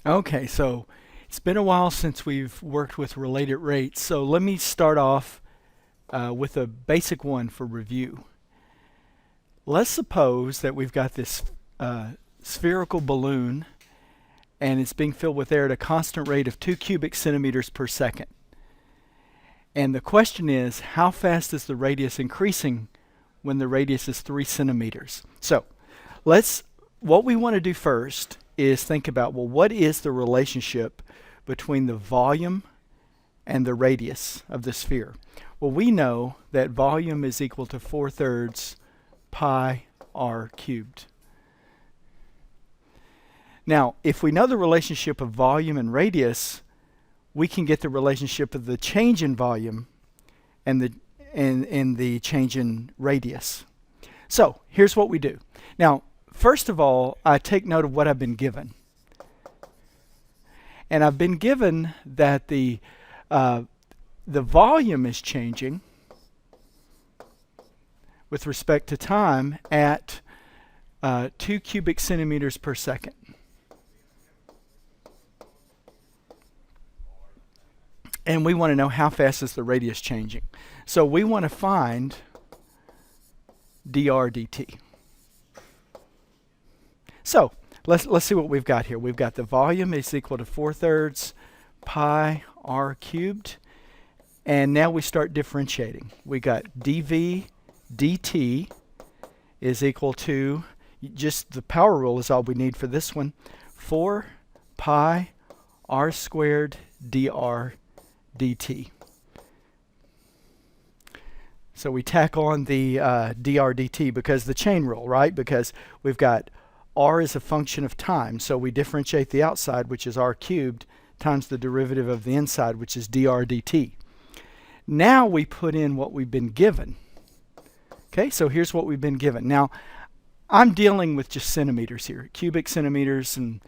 Okay, so it's been a while since we've worked with related rates, so let me start off with a basic one for review. Let's suppose that we've got this spherical balloon and it's being filled with air at a constant rate of 2 cubic centimeters per second. And the question is, how fast is the radius increasing when the radius is 3 centimeters? So what we want to do first is think about, well, what is the relationship between the volume and the radius of the sphere? Well, we know that volume is equal to 4/3 pi r cubed. Now, if we know the relationship of volume and radius, we can get the relationship of the change in volume and the change in radius. So here's what we do. Now, first of all, I take note of what I've been given. And I've been given that the volume is changing with respect to time at 2 cubic centimeters per second. And we want to know how fast is the radius changing. So we want to find dr dt. So let's see what we've got here. We've got the volume is equal to 4/3 pi r cubed. And now we start differentiating. We got dv dt is equal to, just the power rule is all we need for this one, 4 pi r squared dr dt. So we tack on the dr dt because the chain rule, right? Because we've got r is a function of time, so we differentiate the outside, which is r cubed, times the derivative of the inside, which is dr dt. Now we put in what we've been given. Okay, so here's what we've been given. Now, I'm dealing with just centimeters here, cubic centimeters and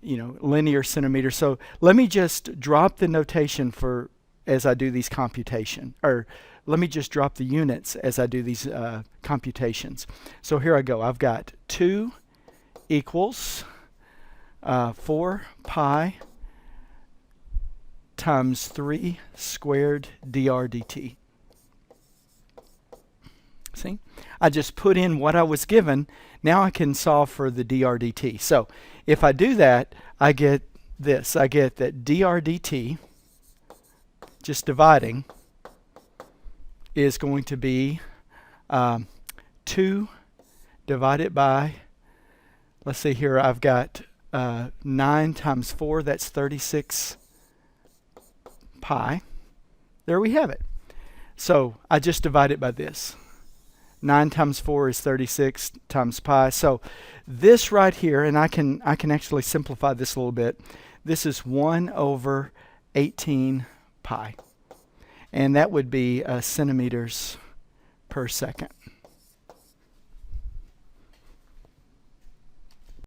linear centimeters. So let me just drop the notation for as I do these computation, or let me just drop the units as I do these computations. So here I go. I've got 2 equals 4 pi times 3 squared dr dt. See? I just put in what I was given. Now I can solve for the dr dt. So if I do that, I get this. I get that dr dt, just dividing, is going to be 2 divided by, let's see here, I've got 9 times 4, that's 36 pi. There we have it. So I just divide it by this. 9 times 4 is 36 times pi. So this right here, and I can actually simplify this a little bit. This is 1/18 pi. And that would be centimeters per second.